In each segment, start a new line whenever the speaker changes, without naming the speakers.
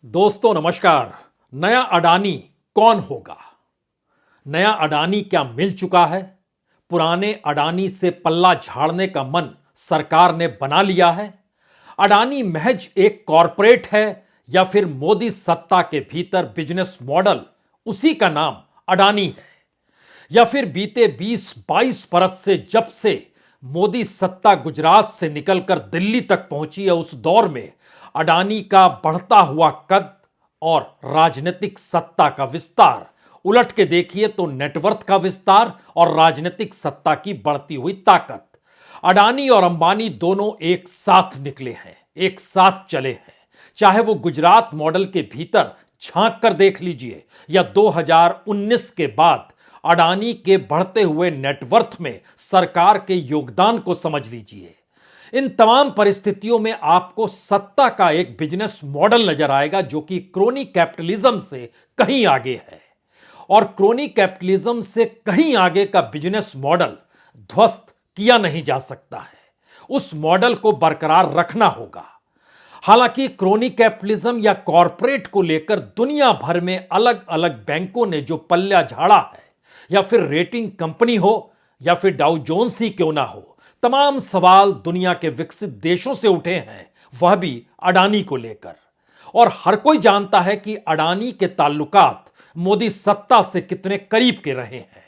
दोस्तों नमस्कार। नया अडानी कौन होगा? नया अडानी क्या मिल चुका है? पुराने अडानी से पल्ला झाड़ने का मन सरकार ने बना लिया है? अडानी महज एक कॉरपोरेट है या फिर मोदी सत्ता के भीतर बिजनेस मॉडल उसी का नाम अडानी है? या फिर बीते 20-22 बरस से जब से मोदी सत्ता गुजरात से निकलकर दिल्ली तक पहुंची है, उस दौर में अडानी का बढ़ता हुआ कद और राजनीतिक सत्ता का विस्तार उलट के देखिए तो नेटवर्थ का विस्तार और राजनीतिक सत्ता की बढ़ती हुई ताकत। अडानी और अंबानी दोनों एक साथ निकले हैं, एक साथ चले हैं। चाहे वो गुजरात मॉडल के भीतर झांक कर देख लीजिए या 2019 के बाद अडानी के बढ़ते हुए नेटवर्थ में सरकार के योगदान को समझ लीजिए। इन तमाम परिस्थितियों में आपको सत्ता का एक बिजनेस मॉडल नजर आएगा जो कि क्रोनी कैपिटलिज्म से कहीं आगे है। और क्रोनी कैपिटलिज्म से कहीं आगे का बिजनेस मॉडल ध्वस्त किया नहीं जा सकता है, उस मॉडल को बरकरार रखना होगा। हालांकि क्रोनी कैपिटलिज्म या कॉरपोरेट को लेकर दुनिया भर में अलग अलग बैंकों ने जो पल्ला झाड़ा है, या फिर रेटिंग कंपनी हो या फिर डाउ जोन्स ही क्यों ना हो, तमाम सवाल दुनिया के विकसित देशों से उठे हैं, वह भी अडानी को लेकर। और हर कोई जानता है कि अडानी के ताल्लुकात मोदी सत्ता से कितने करीब के रहे हैं।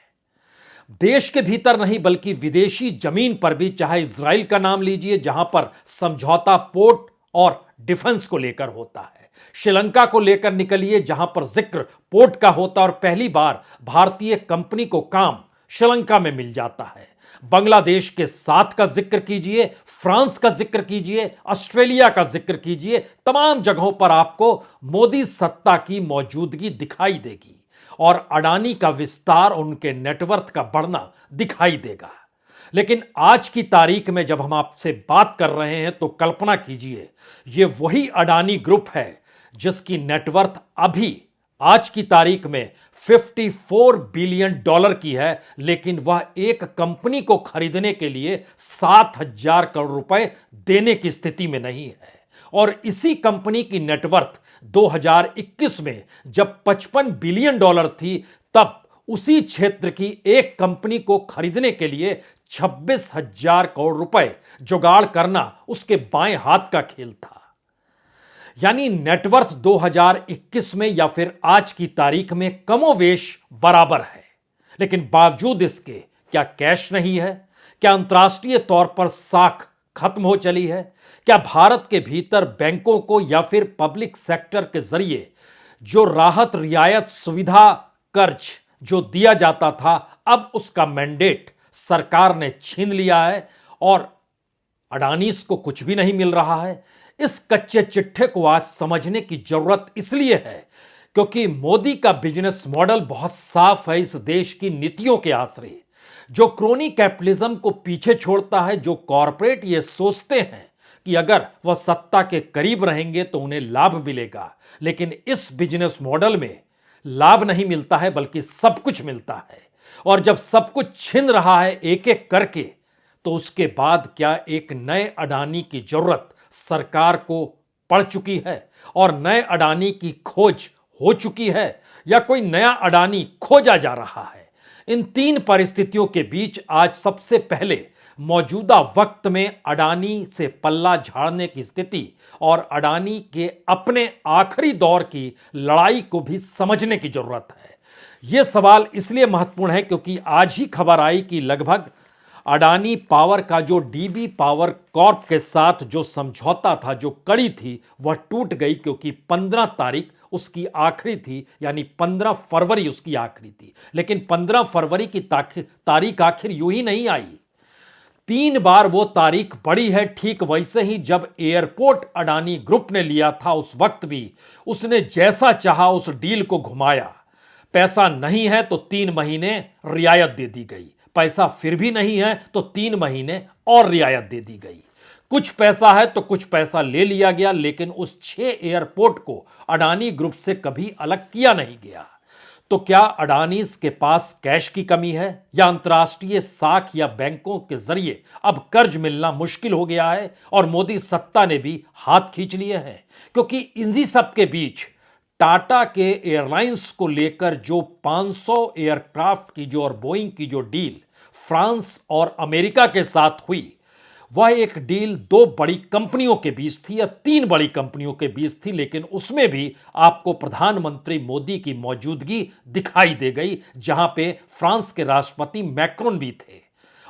देश के भीतर नहीं बल्कि विदेशी जमीन पर भी, चाहे इजराइल का नाम लीजिए जहां पर समझौता पोर्ट और डिफेंस को लेकर होता है, श्रीलंका को लेकर निकलिए जहां पर जिक्र पोर्ट का होता है और पहली बार भारतीय कंपनी को काम श्रीलंका में मिल जाता है। बांग्लादेश के साथ का जिक्र कीजिए, फ्रांस का जिक्र कीजिए, ऑस्ट्रेलिया का जिक्र कीजिए, तमाम जगहों पर आपको मोदी सत्ता की मौजूदगी दिखाई देगी और अडानी का विस्तार, उनके नेटवर्थ का बढ़ना दिखाई देगा। लेकिन आज की तारीख में जब हम आपसे बात कर रहे हैं तो कल्पना कीजिए, यह वही अडानी ग्रुप है जिसकी नेटवर्थ अभी आज की तारीख में 54 बिलियन डॉलर की है, लेकिन वह एक कंपनी को खरीदने के लिए 7,000 करोड़ रुपए देने की स्थिति में नहीं है। और इसी कंपनी की नेटवर्थ 2021 में जब 55 बिलियन डॉलर थी, तब उसी क्षेत्र की एक कंपनी को खरीदने के लिए 26,000 करोड़ रुपए जुगाड़ करना उसके बाएं हाथ का खेल था। यानी नेटवर्थ 2021 में या फिर आज की तारीख में कमोवेश बराबर है, लेकिन बावजूद इसके क्या कैश नहीं है? क्या अंतर्राष्ट्रीय तौर पर साख खत्म हो चली है? क्या भारत के भीतर बैंकों को या फिर पब्लिक सेक्टर के जरिए जो राहत रियायत सुविधा कर्ज जो दिया जाता था, अब उसका मैंडेट सरकार ने छीन लिया है और अडानीज को कुछ भी नहीं मिल रहा है? इस कच्चे चिट्ठे को आज समझने की जरूरत इसलिए है क्योंकि मोदी का बिजनेस मॉडल बहुत साफ है। इस देश की नीतियों के आश्रय जो क्रोनी कैपिटलिज्म को पीछे छोड़ता है, जो कॉरपोरेट ये सोचते हैं कि अगर वह सत्ता के करीब रहेंगे तो उन्हें लाभ मिलेगा, लेकिन इस बिजनेस मॉडल में लाभ नहीं मिलता है बल्कि सब कुछ मिलता है। और जब सब कुछ छिन रहा है एक एक करके, तो उसके बाद क्या एक नए अडानी की जरूरत सरकार को पड़ चुकी है और नए अडानी की खोज हो चुकी है, या कोई नया अडानी खोजा जा रहा है? इन तीन परिस्थितियों के बीच आज सबसे पहले मौजूदा वक्त में अडानी से पल्ला झाड़ने की स्थिति और अडानी के अपने आखिरी दौर की लड़ाई को भी समझने की जरूरत है। यह सवाल इसलिए महत्वपूर्ण है क्योंकि आज ही खबर आई कि लगभग अडानी पावर का जो डीबी पावर कॉर्प के साथ जो समझौता था, जो कड़ी थी, वह टूट गई क्योंकि 15 तारीख उसकी आखिरी थी, यानी 15 फरवरी उसकी आखिरी थी। लेकिन 15 फरवरी की तारीख आखिर यूं ही नहीं आई, 3 बार वो तारीख बढ़ी है। ठीक वैसे ही जब एयरपोर्ट अडानी ग्रुप ने लिया था, उस वक्त भी उसने जैसा चाहा उस डील को घुमाया। पैसा नहीं है तो 3 महीने रियायत दे दी गई, पैसा फिर भी नहीं है तो 3 महीने और रियायत दे दी गई। कुछ पैसा है तो कुछ पैसा ले लिया गया, लेकिन उस 6 एयरपोर्ट को अडानी ग्रुप से कभी अलग किया नहीं गया। तो क्या अडानीज के पास कैश की कमी है या अंतर्राष्ट्रीय साख या बैंकों के जरिए अब कर्ज मिलना मुश्किल हो गया है और मोदी सत्ता ने भी हाथ खींच लिए हैं? क्योंकि इन्हीं सब के बीच टाटा के एयरलाइंस को लेकर जो 500 एयरक्राफ्ट की जो और बोइंग की जो डील फ्रांस और अमेरिका के साथ हुई, वह एक डील दो बड़ी कंपनियों के बीच थी या तीन बड़ी कंपनियों के बीच थी, लेकिन उसमें भी आपको प्रधानमंत्री मोदी की मौजूदगी दिखाई दे गई, जहां पे फ्रांस के राष्ट्रपति मैक्रोन भी थे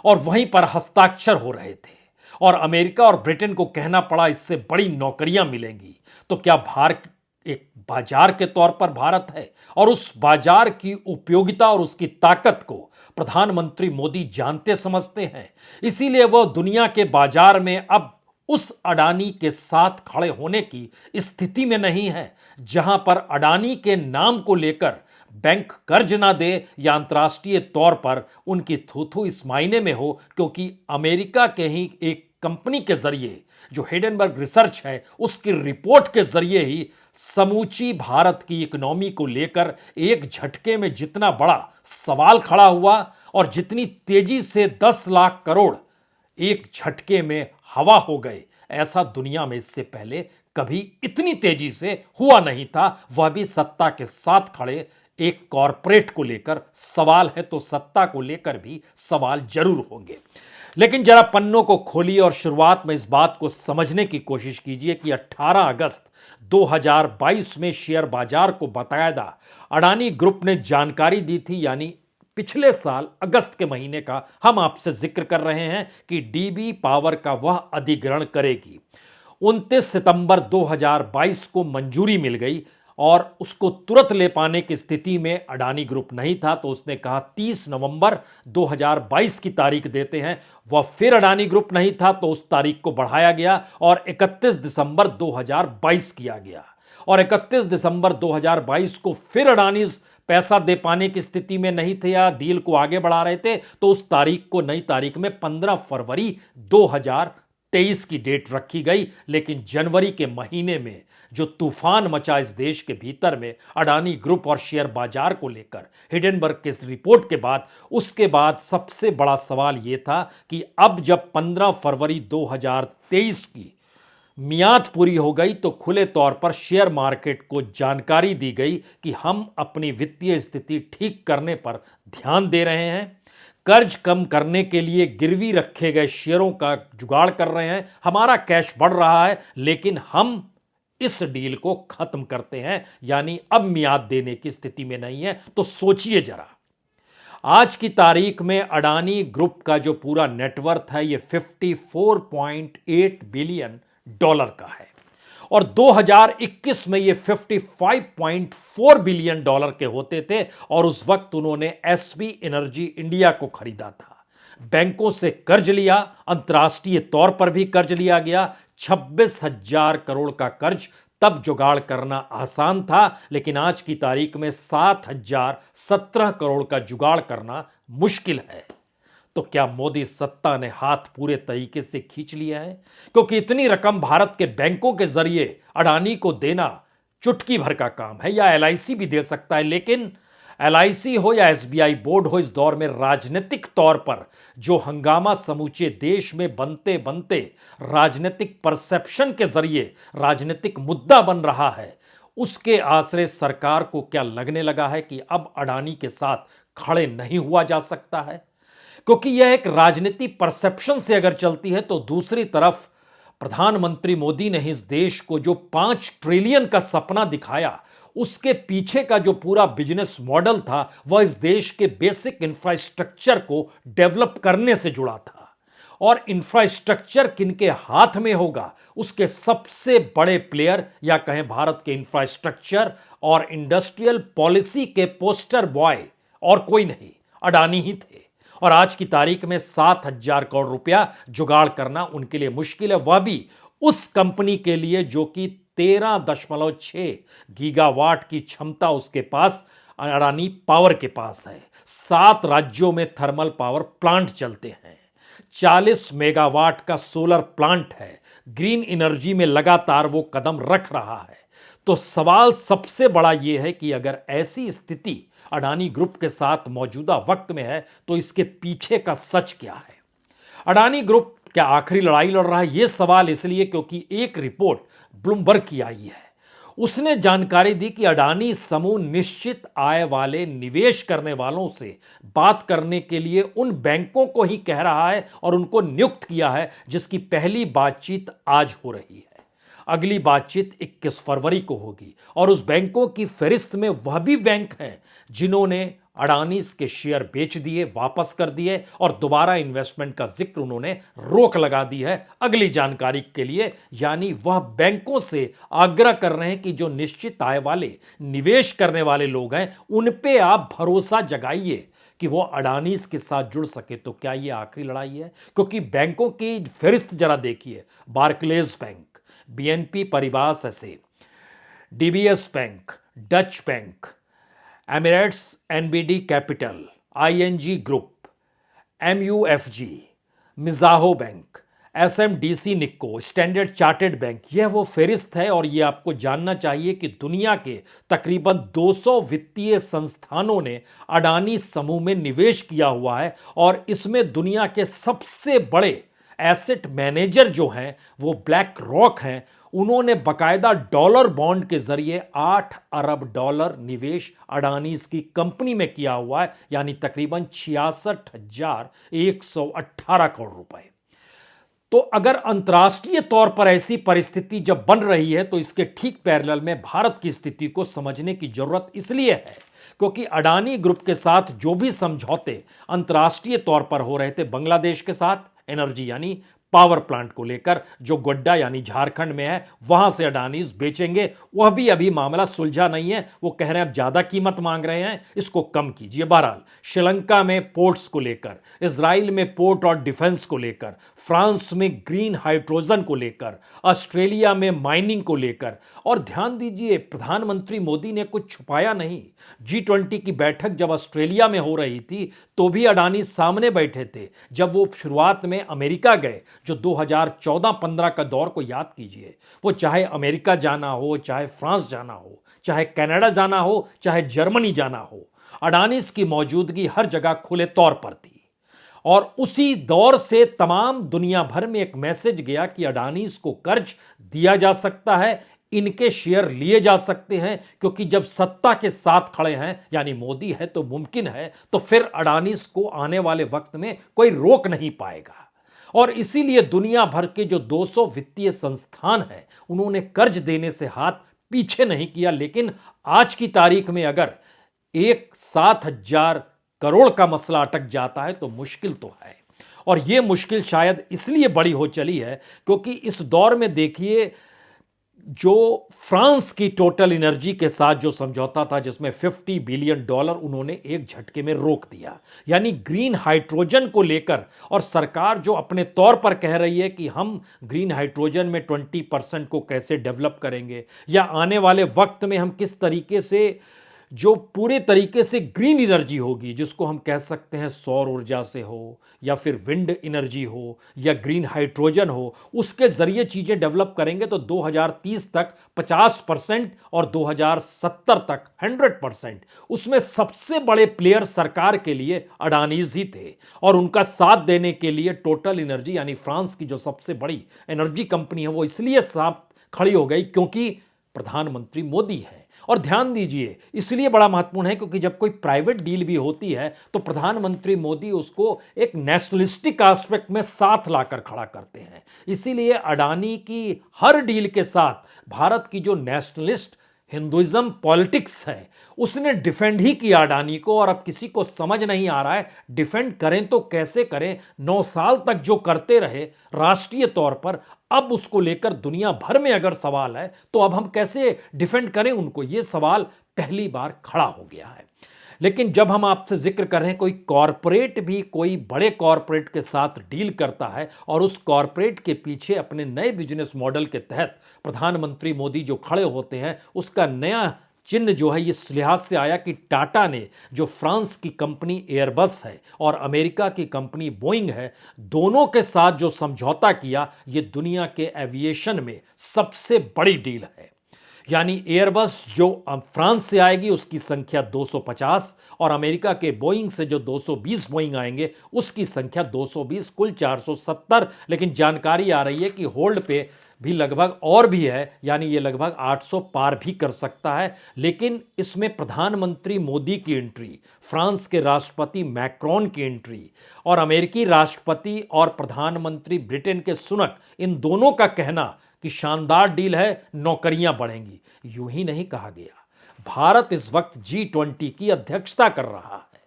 और वहीं पर हस्ताक्षर हो रहे थे और अमेरिका और ब्रिटेन को कहना पड़ा इससे बड़ी नौकरियां मिलेंगी। तो क्या भारत एक बाजार के तौर पर भारत है और उस बाजार की उपयोगिता और उसकी ताकत को प्रधानमंत्री मोदी जानते समझते हैं, इसीलिए वह दुनिया के बाजार में अब उस अडानी के साथ खड़े होने की स्थिति में नहीं है, जहां पर अडानी के नाम को लेकर बैंक कर्ज ना दे या अंतर्राष्ट्रीय तौर पर उनकी थू इस मायने में हो, क्योंकि अमेरिका के ही एक कंपनी के जरिए जो हिडेनबर्ग रिसर्च है उसकी रिपोर्ट के जरिए ही समूची भारत की इकोनॉमी को लेकर एक झटके में जितना बड़ा सवाल खड़ा हुआ और जितनी तेजी से 10 लाख करोड़ एक झटके में हवा हो गए, ऐसा दुनिया में इससे पहले कभी इतनी तेजी से हुआ नहीं था। वह भी सत्ता के साथ खड़े एक कॉरपोरेट को लेकर सवाल है, तो सत्ता को लेकर भी सवाल जरूर होंगे। लेकिन जरा पन्नों को खोलिए और शुरुआत में इस बात को समझने की कोशिश कीजिए कि 18 अगस्त 2022 में शेयर बाजार को बाकायदा अडानी ग्रुप ने जानकारी दी थी, यानी पिछले साल अगस्त के महीने का हम आपसे जिक्र कर रहे हैं कि डीबी पावर का वह अधिग्रहण करेगी। 29 सितंबर 2022 को मंजूरी मिल गई और उसको तुरंत ले पाने की स्थिति में अडानी ग्रुप नहीं था, तो उसने कहा 30 नवंबर 2022 की तारीख देते हैं। वह फिर अडानी ग्रुप नहीं था, तो उस तारीख को बढ़ाया गया और 31 दिसंबर 2022 किया गया और 31 दिसंबर 2022 को फिर अडानी पैसा दे पाने की स्थिति में नहीं थे या डील को आगे बढ़ा रहे थे, तो उस तारीख को नई तारीख में 15 फरवरी 2023 की डेट रखी गई। लेकिन जनवरी के महीने में जो तूफान मचा इस देश के भीतर में अडानी ग्रुप और शेयर बाजार को लेकर हिडेनबर्ग के इस रिपोर्ट के बाद, उसके बाद सबसे बड़ा सवाल यह था कि अब जब 15 फरवरी 2023 की मियाद पूरी हो गई तो खुले तौर पर शेयर मार्केट को जानकारी दी गई कि हम अपनी वित्तीय स्थिति ठीक करने पर ध्यान दे रहे हैं, कर्ज कम करने के लिए गिरवी रखे गए शेयरों का जुगाड़ कर रहे हैं, हमारा कैश बढ़ रहा है, लेकिन हम इस डील को खत्म करते हैं, यानी अब मियाद देने की स्थिति में नहीं है। तो सोचिए जरा, आज की तारीख में अडानी ग्रुप का जो पूरा नेटवर्थ है ये 54.8 बिलियन डॉलर का है और 2021 में ये 55.4 बिलियन डॉलर के होते थे और उस वक्त उन्होंने एसबी एनर्जी इंडिया को खरीदा था। बैंकों से कर्ज लिया, अंतर्राष्ट्रीय तौर पर भी कर्ज लिया गया। 26,000 करोड़ का कर्ज तब जुगाड़ करना आसान था, लेकिन आज की तारीख में 7,017 करोड़ का जुगाड़ करना मुश्किल है। तो क्या मोदी सत्ता ने हाथ पूरे तरीके से खींच लिया है? क्योंकि इतनी रकम भारत के बैंकों के जरिए अडानी को देना चुटकी भर का काम है, या एलआईसी भी दे सकता है, लेकिन एलआईसी हो या एसबीआई बोर्ड हो, इस दौर में राजनीतिक तौर पर जो हंगामा समूचे देश में बनते बनते राजनीतिक परसेप्शन के जरिए राजनीतिक मुद्दा बन रहा है, उसके आश्रय सरकार को क्या लगने लगा है कि अब अडानी के साथ खड़े नहीं हुआ जा सकता है? क्योंकि यह एक राजनीति परसेप्शन से अगर चलती है, तो दूसरी तरफ प्रधानमंत्री मोदी ने इस देश को जो 5 ट्रिलियन का सपना दिखाया, उसके पीछे का जो पूरा बिजनेस मॉडल था वह इस देश के बेसिक इंफ्रास्ट्रक्चर को डेवलप करने से जुड़ा था। और इंफ्रास्ट्रक्चर किनके हाथ में होगा, उसके सबसे बड़े प्लेयर या कहें भारत के इंफ्रास्ट्रक्चर और इंडस्ट्रियल पॉलिसी के पोस्टर बॉय और कोई नहीं, अडानी ही थे। और आज की तारीख में 7,000 करोड़ रुपया जुगाड़ करना उनके लिए मुश्किल है, वह भी उस कंपनी के लिए जो कि 13.6 गीगावाट की क्षमता उसके पास अडानी पावर के पास है। 7 राज्यों में थर्मल पावर प्लांट चलते हैं, 40 मेगावाट का सोलर प्लांट है, ग्रीन एनर्जी में लगातार वो कदम रख रहा है। तो सवाल सबसे बड़ा यह है कि अगर ऐसी स्थिति अडानी ग्रुप के साथ मौजूदा वक्त में है, तो इसके पीछे का सच क्या है? अडानी ग्रुप क्या आखिरी लड़ाई लड़ रहा है? यह सवाल इसलिए क्योंकि एक रिपोर्ट ब्लूमबर्ग की आई है। उसने जानकारी दी कि अडानी समूह निश्चित आय वाले निवेश करने वालों से बात करने के लिए उन बैंकों को ही कह रहा है और उनको नियुक्त किया है जिसकी पहली बातचीत आज हो रही है। अगली बातचीत 21 फरवरी को होगी और उस बैंकों की फहरिस्त में वह भी बैंक हैं जिन्होंने अडानीज के शेयर बेच दिए, वापस कर दिए और दोबारा इन्वेस्टमेंट का जिक्र उन्होंने रोक लगा दी है अगली जानकारी के लिए। यानी वह बैंकों से आग्रह कर रहे हैं कि जो निश्चित आय वाले निवेश करने वाले लोग हैं उन पे आप भरोसा जगाइए कि वो अडानीज के साथ जुड़ सके। तो क्या ये आखिरी लड़ाई है? क्योंकि बैंकों की फहरिस्त जरा देखिए। बार्कलेज बैंक, बीएनपी परिवास ऐसे, DBS bank, Deutsche bank, Emirates NBD capital, ING group, MUFG, Mizuho bank, SMDC Nikko, Standard Chartered bank, यह वो फेरिस्त है। और यह आपको जानना चाहिए कि दुनिया के तकरीबन 200 वित्तीय संस्थानों ने अडानी समूह में निवेश किया हुआ है और इसमें दुनिया के सबसे बड़े एसेट मैनेजर जो हैं वो ब्लैक रॉक हैं। उन्होंने बकायदा डॉलर बॉन्ड के जरिए 8 अरब डॉलर निवेश अडानीज की कंपनी में किया हुआ है, यानी तकरीबन 66,118 करोड़ रुपए। तो अगर अंतर्राष्ट्रीय तौर पर ऐसी परिस्थिति जब बन रही है तो इसके ठीक पैरेलल में भारत की स्थिति को समझने की जरूरत इसलिए है क्योंकि अडानी ग्रुप के साथ जो भी समझौते अंतर्राष्ट्रीय तौर पर हो रहे थे, बांग्लादेश के साथ एनर्जी यानी पावर प्लांट को लेकर जो गोड्डा यानी झारखंड में है वहां से अडानीज बेचेंगे, वह भी अभी मामला सुलझा नहीं है। वो कह रहे हैं अब ज्यादा कीमत मांग रहे हैं, इसको कम कीजिए। बहरहाल श्रीलंका में पोर्ट्स को लेकर, इजराइल में पोर्ट और डिफेंस को लेकर, फ्रांस में ग्रीन हाइड्रोजन को लेकर, ऑस्ट्रेलिया में माइनिंग को लेकर। और ध्यान दीजिए, प्रधानमंत्री मोदी ने कुछ छुपाया नहीं। G20 की बैठक जब ऑस्ट्रेलिया में हो रही थी तो भी अडानी सामने बैठे थे। जब वो शुरुआत में अमेरिका गए, जो 2014-15 का दौर को याद कीजिए, वो चाहे अमेरिका जाना हो, चाहे फ्रांस जाना हो, चाहे कनाडा जाना हो, चाहे जर्मनी जाना हो, अडानीज की मौजूदगी हर जगह खुले तौर पर थी। और उसी दौर से तमाम दुनिया भर में एक मैसेज गया कि अडानीज को कर्ज दिया जा सकता है, इनके शेयर लिए जा सकते हैं, क्योंकि जब सत्ता के साथ खड़े हैं यानी मोदी है तो मुमकिन है, तो फिर अडानीज को आने वाले वक्त में कोई रोक नहीं पाएगा। और इसीलिए दुनिया भर के जो 200 वित्तीय संस्थान हैं उन्होंने कर्ज देने से हाथ पीछे नहीं किया। लेकिन आज की तारीख में अगर 7,000 करोड़ का मसला अटक जाता है तो मुश्किल तो है। और यह मुश्किल शायद इसलिए बड़ी हो चली है क्योंकि इस दौर में देखिए, जो फ्रांस की टोटल एनर्जी के साथ जो समझौता था जिसमें $50 बिलियन उन्होंने एक झटके में रोक दिया, यानी ग्रीन हाइड्रोजन को लेकर। और सरकार जो अपने तौर पर कह रही है कि हम ग्रीन हाइड्रोजन में 20% को कैसे डेवलप करेंगे, या आने वाले वक्त में हम किस तरीके से जो पूरे तरीके से ग्रीन एनर्जी होगी, जिसको हम कह सकते हैं सौर ऊर्जा से हो या फिर विंड एनर्जी हो या ग्रीन हाइड्रोजन हो, उसके जरिए चीजें डेवलप करेंगे तो 2030 तक 50% और 2070 तक 100%। उसमें सबसे बड़े प्लेयर सरकार के लिए अडानीज ही थे और उनका साथ देने के लिए टोटल एनर्जी यानी फ्रांस की जो सबसे बड़ी एनर्जी कंपनी है वो इसलिए साथ खड़ी हो गई क्योंकि प्रधानमंत्री मोदी है। और ध्यान दीजिए, इसलिए बड़ा महत्वपूर्ण है क्योंकि जब कोई प्राइवेट डील भी होती है तो प्रधानमंत्री मोदी उसको एक नेशनलिस्टिक एस्पेक्ट में साथ लाकर खड़ा करते हैं। इसीलिए अडानी की हर डील के साथ भारत की जो नेशनलिस्ट हिंदुइज्म पॉलिटिक्स है उसने डिफेंड ही किया अडानी को। और अब किसी को समझ नहीं आ रहा है डिफेंड करें तो कैसे करें। 9 साल तक जो करते रहे राष्ट्रीय तौर पर, अब उसको लेकर दुनिया भर में अगर सवाल है तो अब हम कैसे डिफेंड करें उनको, यह सवाल पहली बार खड़ा हो गया है। लेकिन जब हम आपसे जिक्र कर रहे हैं कोई कॉरपोरेट भी कोई बड़े कॉरपोरेट के साथ डील करता है और उस कॉरपोरेट के पीछे अपने नए बिजनेस मॉडल के तहत प्रधानमंत्री मोदी जो खड़े होते हैं, उसका नया चिन्ह जो है इस लिहाज से आया कि टाटा ने जो फ्रांस की कंपनी एयरबस है और अमेरिका की कंपनी बोइंग है, दोनों के साथ जो समझौता किया, यह दुनिया के एविएशन में सबसे बड़ी डील है। यानी एयरबस जो फ्रांस से आएगी उसकी संख्या 250 और अमेरिका के बोइंग से जो 220 बोइंग आएंगे उसकी संख्या 220, कुल 470। लेकिन जानकारी आ रही है कि होल्ड पे भी लगभग और भी है, यानी ये लगभग 800 पार भी कर सकता है। लेकिन इसमें प्रधानमंत्री मोदी की एंट्री, फ्रांस के राष्ट्रपति मैक्रोन की एंट्री और अमेरिकी राष्ट्रपति और प्रधानमंत्री ब्रिटेन के सुनक, इन दोनों का कहना कि शानदार डील है, नौकरियां बढ़ेंगी, यूं ही नहीं कहा गया। भारत इस वक्त G20 की अध्यक्षता कर रहा है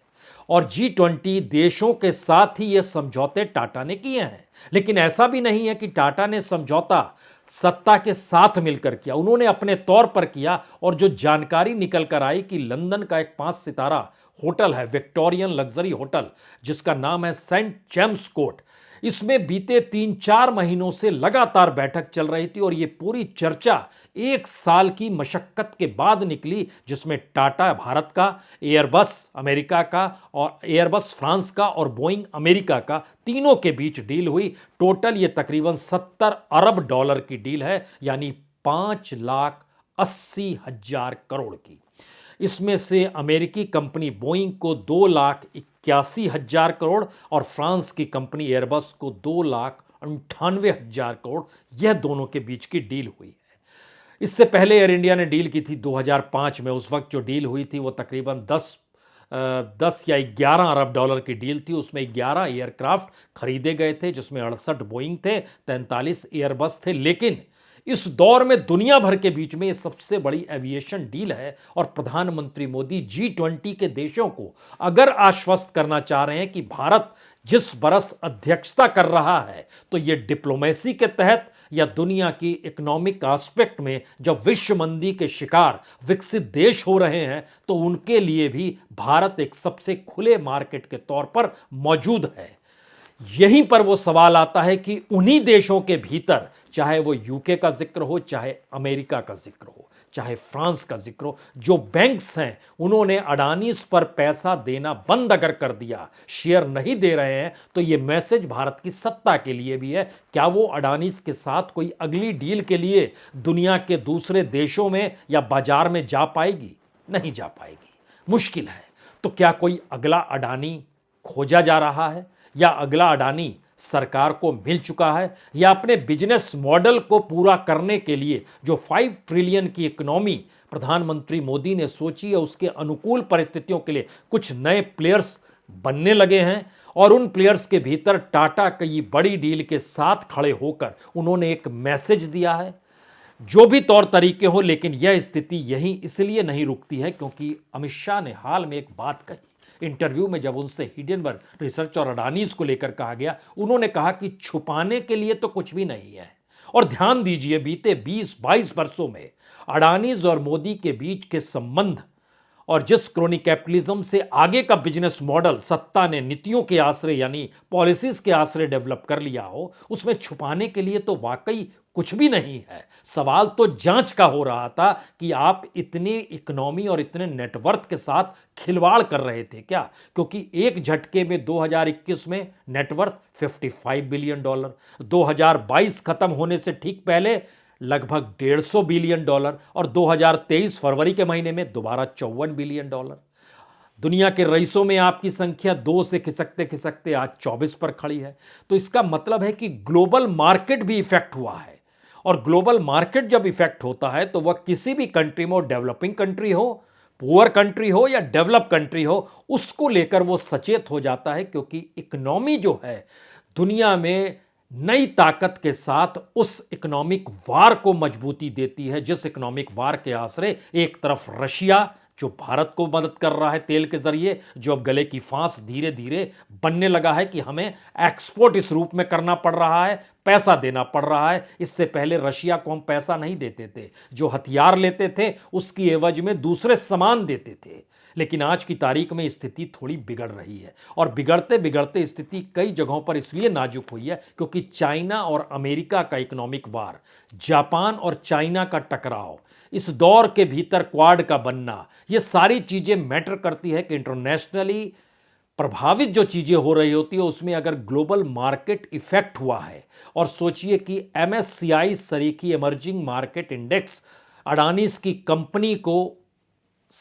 और G20 देशों के साथ ही ये समझौते टाटा ने किए हैं। लेकिन ऐसा भी नहीं है कि टाटा ने समझौता सत्ता के साथ मिलकर किया, उन्होंने अपने तौर पर किया। और जो जानकारी निकल कर आई कि लंदन का एक 5 सितारा होटल है, विक्टोरियन लग्जरी होटल, जिसका नाम है सेंट जेम्स कोर्ट, इसमें बीते 3-4 महीनों से लगातार बैठक चल रही थी और यह पूरी चर्चा 1 साल की मशक्कत के बाद निकली, जिसमें टाटा भारत का, एयरबस अमेरिका का और एयरबस फ्रांस का और बोइंग अमेरिका का, तीनों के बीच डील हुई। टोटल ये तकरीबन 70 अरब डॉलर की डील है, यानी 5,80,000 करोड़ की। इसमें से अमेरिकी कंपनी बोइंग को 2,81,000 करोड़ और फ्रांस की कंपनी एयरबस को 2,98,000 करोड़, यह दोनों के बीच की डील हुई है। इससे पहले एयर इंडिया ने डील की थी 2005 में। उस वक्त जो डील हुई थी वो तकरीबन 10 या 11 अरब डॉलर की डील थी। उसमें 11 एयरक्राफ्ट खरीदे गए थे, जिसमें 68 बोइंग थे, 43 एयरबस थे। लेकिन इस दौर में दुनिया भर के बीच में यह सबसे बड़ी एविएशन डील है और प्रधानमंत्री मोदी G20 के देशों को अगर आश्वस्त करना चाह रहे हैं कि भारत जिस बरस अध्यक्षता कर रहा है तो यह डिप्लोमेसी के तहत या दुनिया की इकोनॉमिक एस्पेक्ट में जब विश्व मंदी के शिकार विकसित देश हो रहे हैं तो उनके लिए भी भारत एक सबसे खुले मार्केट के तौर पर मौजूद है। यहीं पर वो सवाल आता है कि उन्हीं देशों के भीतर, चाहे वो यूके का जिक्र हो, चाहे अमेरिका का जिक्र हो, चाहे फ्रांस का जिक्र हो, जो बैंक्स हैं उन्होंने अडानीज पर पैसा देना बंद अगर कर दिया, शेयर नहीं दे रहे हैं, तो ये मैसेज भारत की सत्ता के लिए भी है। क्या वो अडानीज के साथ कोई अगली डील के लिए दुनिया के दूसरे देशों में या बाजार में जा पाएगी? नहीं जा पाएगी, मुश्किल है। तो क्या कोई अगला अडानी खोजा जा रहा है या अगला अडानी सरकार को मिल चुका है, या अपने बिजनेस मॉडल को पूरा करने के लिए जो 5 ट्रिलियन की इकोनॉमी प्रधानमंत्री मोदी ने सोची है, उसके अनुकूल परिस्थितियों के लिए कुछ नए प्लेयर्स बनने लगे हैं और उन प्लेयर्स के भीतर टाटा की बड़ी डील के साथ खड़े होकर उन्होंने एक मैसेज दिया है। जो भी तौर तरीके हो, लेकिन यह स्थिति यहीं इसलिए नहीं रुकती है क्योंकि अमित शाह ने हाल में एक बात कही इंटरव्यू में, जब उनसे हिडेनबर्ग रिसर्च और अडानीज को लेकर कहा गया, उन्होंने कहा कि छुपाने के लिए तो कुछ भी नहीं है। और ध्यान दीजिए, बीते 20-22 वर्षों में अडानीज और मोदी के बीच के संबंध और जिस क्रोनी कैपिटलिज्म से आगे का बिजनेस मॉडल सत्ता ने नीतियों के आश्रय यानी पॉलिसीज के आश्रय डेवलप कर लिया हो, उसमें छुपाने के लिए तो वाकई कुछ भी नहीं है। सवाल तो जांच का हो रहा था कि आप इतनी इकोनॉमी और इतने नेटवर्थ के साथ खिलवाड़ कर रहे थे क्या? क्योंकि एक झटके में 2021 में नेटवर्थ $55 बिलियन, 2022 खत्म होने से ठीक पहले लगभग $150 बिलियन और 2023 फरवरी के महीने में दोबारा $54 बिलियन। दुनिया के रईसों में आपकी संख्या 2 से खिसकते खिसकते आज 24 पर खड़ी है। तो इसका मतलब है कि ग्लोबल मार्केट भी इफेक्ट हुआ है और ग्लोबल मार्केट जब इफेक्ट होता है तो वह किसी भी कंट्री में, डेवलपिंग कंट्री हो, पुअर कंट्री हो या डेवलप कंट्री हो, उसको लेकर वो सचेत हो जाता है। क्योंकि इकोनॉमी जो है दुनिया में नई ताकत के साथ उस इकोनॉमिक वार को मजबूती देती है, जिस इकोनॉमिक वार के आश्रय एक तरफ रशिया जो भारत को मदद कर रहा है तेल के जरिए, जो अब गले की फांस धीरे धीरे बनने लगा है कि हमें एक्सपोर्ट इस रूप में करना पड़ रहा है, पैसा देना पड़ रहा है। इससे पहले रशिया को हम पैसा नहीं देते थे, जो हथियार लेते थे उसकी एवज में दूसरे सामान देते थे। लेकिन आज की तारीख में स्थिति थोड़ी बिगड़ रही है और बिगड़ते बिगड़ते स्थिति कई जगहों पर इसलिए नाजुक हुई है क्योंकि चाइना और अमेरिका का इकोनॉमिक वार, जापान और चाइना का टकराव, इस दौर के भीतर क्वाड का बनना, ये सारी चीजें मैटर करती है कि इंटरनेशनली प्रभावित जो चीजें हो रही होती है उसमें अगर ग्लोबल मार्केट इफेक्ट हुआ है। और सोचिए कि MSCI सरीखी इमर्जिंग मार्केट इंडेक्स अडानीज की कंपनी को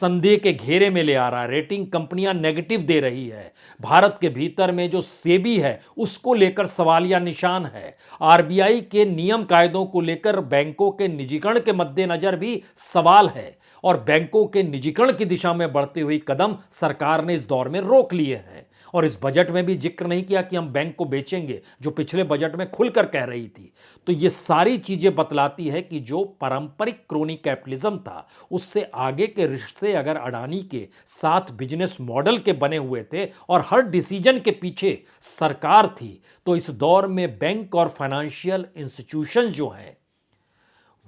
संदेह के घेरे में ले आ रहा है। रेटिंग कंपनियां नेगेटिव दे रही है। भारत के भीतर में जो सेबी है उसको लेकर सवालिया निशान है। आरबीआई के नियम कायदों को लेकर बैंकों के निजीकरण के मद्देनजर भी सवाल है और बैंकों के निजीकरण की दिशा में बढ़ती हुई कदम सरकार ने इस दौर में रोक लिए हैं। और इस बजट में भी जिक्र नहीं किया कि हम बैंक को बेचेंगे, जो पिछले बजट में खुलकर कह रही थी। तो ये सारी चीजें बतलाती है कि जो पारंपरिक क्रोनी कैपिटलिज्म था उससे आगे के रिश्ते अगर अडानी के साथ बिजनेस मॉडल के बने हुए थे और हर डिसीजन के पीछे सरकार थी, तो इस दौर में बैंक और फाइनेंशियल इंस्टीट्यूशन जो हैं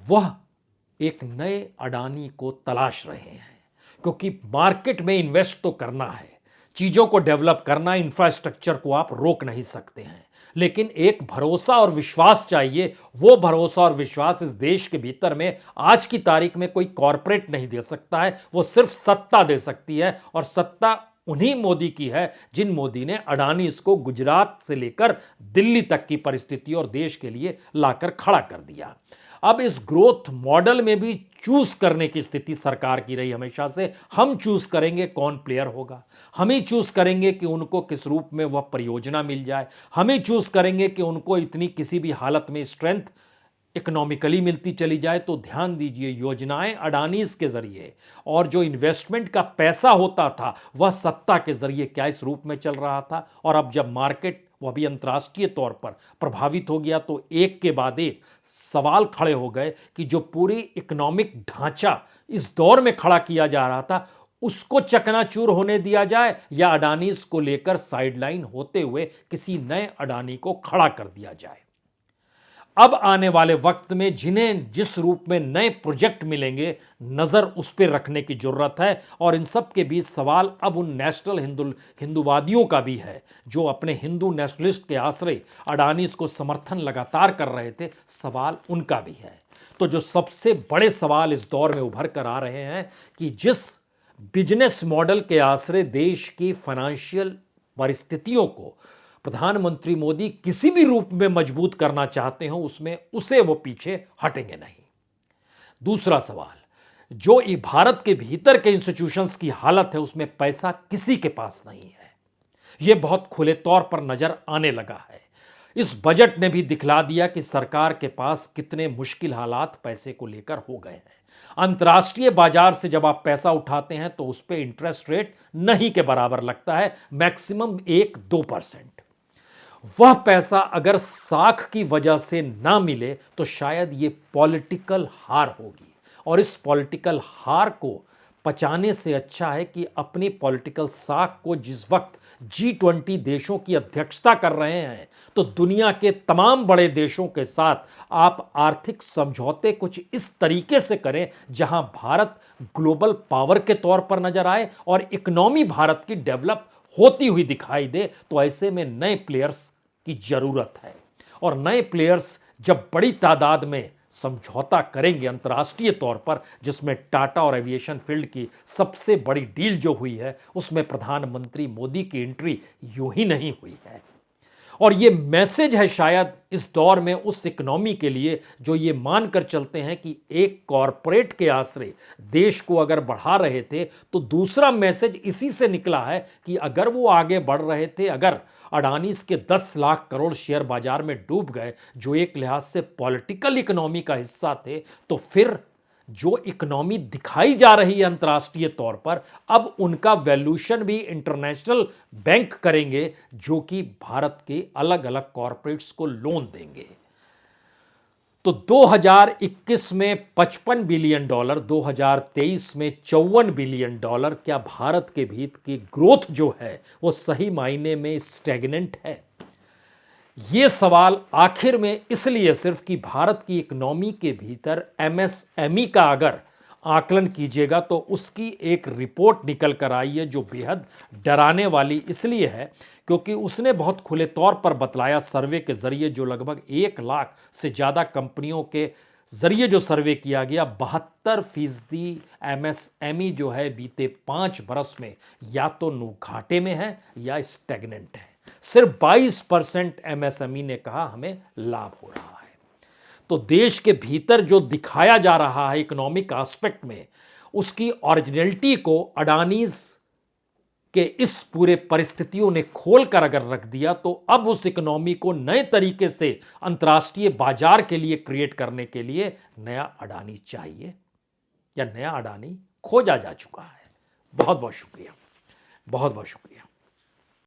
वह एक नए अडानी को तलाश रहे हैं। क्योंकि मार्केट में इन्वेस्ट तो करना है, चीजों को डेवलप करना, इंफ्रास्ट्रक्चर को आप रोक नहीं सकते हैं, लेकिन एक भरोसा और विश्वास चाहिए। वो भरोसा और विश्वास इस देश के भीतर में आज की तारीख में कोई कॉरपोरेट नहीं दे सकता है, वो सिर्फ सत्ता दे सकती है। और सत्ता उन्हीं मोदी की है जिन मोदी ने अडानी इसको गुजरात से लेकर दिल्ली तक की परिस्थिति और देश के लिए लाकर खड़ा कर दिया। अब इस ग्रोथ मॉडल में भी चूज करने की स्थिति सरकार की रही हमेशा से। हम चूज करेंगे कौन प्लेयर होगा, हम ही चूज करेंगे कि उनको किस रूप में वह परियोजना मिल जाए, हम ही चूज करेंगे कि उनको इतनी किसी भी हालत में स्ट्रेंथ इकोनॉमिकली मिलती चली जाए। तो ध्यान दीजिए, योजनाएं अडानीज के जरिए और जो इन्वेस्टमेंट का पैसा होता था वह सत्ता के जरिए क्या इस रूप में चल रहा था। और अब जब मार्केट वह भी अंतर्राष्ट्रीय तौर पर प्रभावित हो गया तो एक के बाद एक सवाल खड़े हो गए कि जो पूरी इकोनॉमिक ढांचा इस दौर में खड़ा किया जा रहा था उसको चकनाचूर होने दिया जाए या अडानीज को लेकर साइडलाइन होते हुए किसी नए अडानी को खड़ा कर दिया जाए। अब आने वाले वक्त में जिन्हें जिस रूप में नए प्रोजेक्ट मिलेंगे, नजर उस पर रखने की जरूरत है। और इन सब के बीच सवाल अब उन नेशनल हिंदूवादियों का भी है जो अपने हिंदू नेशनलिस्ट के आश्रय अडानीज को समर्थन लगातार कर रहे थे। सवाल उनका भी है। तो जो सबसे बड़े सवाल इस दौर में उभर कर आ रहे हैं कि जिस बिजनेस मॉडल के आश्रय देश की फाइनेंशियल परिस्थितियों को प्रधानमंत्री मोदी किसी भी रूप में मजबूत करना चाहते हो उसमें उसे वो पीछे हटेंगे नहीं। दूसरा सवाल, जो भारत के भीतर के इंस्टीट्यूशंस की हालत है उसमें पैसा किसी के पास नहीं है। यह बहुत खुले तौर पर नजर आने लगा है। इस बजट ने भी दिखला दिया कि सरकार के पास कितने मुश्किल हालात पैसे को लेकर हो गए हैं। अंतर्राष्ट्रीय बाजार से जब आप पैसा उठाते हैं तो उस पर इंटरेस्ट रेट नहीं के बराबर लगता है, मैक्सिमम 1-2%। वह पैसा अगर साख की वजह से ना मिले तो शायद ये पॉलिटिकल हार होगी। और इस पॉलिटिकल हार को पचाने से अच्छा है कि अपनी पॉलिटिकल साख को जिस वक्त G20 देशों की अध्यक्षता कर रहे हैं तो दुनिया के तमाम बड़े देशों के साथ आप आर्थिक समझौते कुछ इस तरीके से करें जहां भारत ग्लोबल पावर के तौर पर नजर आए और इकोनॉमी भारत की डेवलप होती हुई दिखाई दे। तो ऐसे में नए प्लेयर्स की जरूरत है और नए प्लेयर्स जब बड़ी तादाद में समझौता करेंगे अंतर्राष्ट्रीय तौर पर, जिसमें टाटा और एविएशन फील्ड की सबसे बड़ी डील जो हुई है उसमें प्रधानमंत्री मोदी की एंट्री यूं ही नहीं हुई है। और ये मैसेज है शायद इस दौर में उस इकोनॉमी के लिए जो ये मानकर चलते हैं कि एक कॉरपोरेट के आश्रय देश को अगर बढ़ा रहे थे तो दूसरा मैसेज इसी से निकला है कि अगर वो आगे बढ़ रहे थे, अगर अडानीज के 10 लाख करोड़ शेयर बाजार में डूब गए जो एक लिहाज से पॉलिटिकल इकोनॉमी का हिस्सा थे, तो फिर जो इकोनॉमी दिखाई जा रही है अंतर्राष्ट्रीय तौर पर अब उनका वैल्यूएशन भी इंटरनेशनल बैंक करेंगे जो कि भारत के अलग अलग कॉरपोरेट्स को लोन देंगे। तो 2021 में $55 बिलियन, 2023 में $54 बिलियन, क्या भारत के भीतर की ग्रोथ जो है वो सही मायने में स्टैग्नेंट है? ये सवाल आखिर में इसलिए सिर्फ कि भारत की इकोनॉमी के भीतर एमएसएमई का अगर आकलन कीजिएगा तो उसकी एक रिपोर्ट निकल कर आई है जो बेहद डराने वाली इसलिए है क्योंकि उसने बहुत खुले तौर पर बतलाया सर्वे के जरिए, जो लगभग 1 लाख से ज़्यादा कंपनियों के जरिए जो सर्वे किया गया, 72% एमएसएमई जो है बीते 5 बरस में या तो घाटे में है या स्टैग्नेंट है। सिर्फ 22% एमएसएमई ने कहा हमें लाभ हो रहा है। तो देश के भीतर जो दिखाया जा रहा है इकोनॉमिक एस्पेक्ट में, उसकी ओरिजिनलिटी को अडानीज के इस पूरे परिस्थितियों ने खोल कर अगर रख दिया, तो अब उस इकोनॉमी को नए तरीके से अंतर्राष्ट्रीय बाजार के लिए क्रिएट करने के लिए नया अडानी चाहिए, या नया अडानी खोजा जा चुका है। बहुत बहुत शुक्रिया, बहुत बहुत शुक्रिया।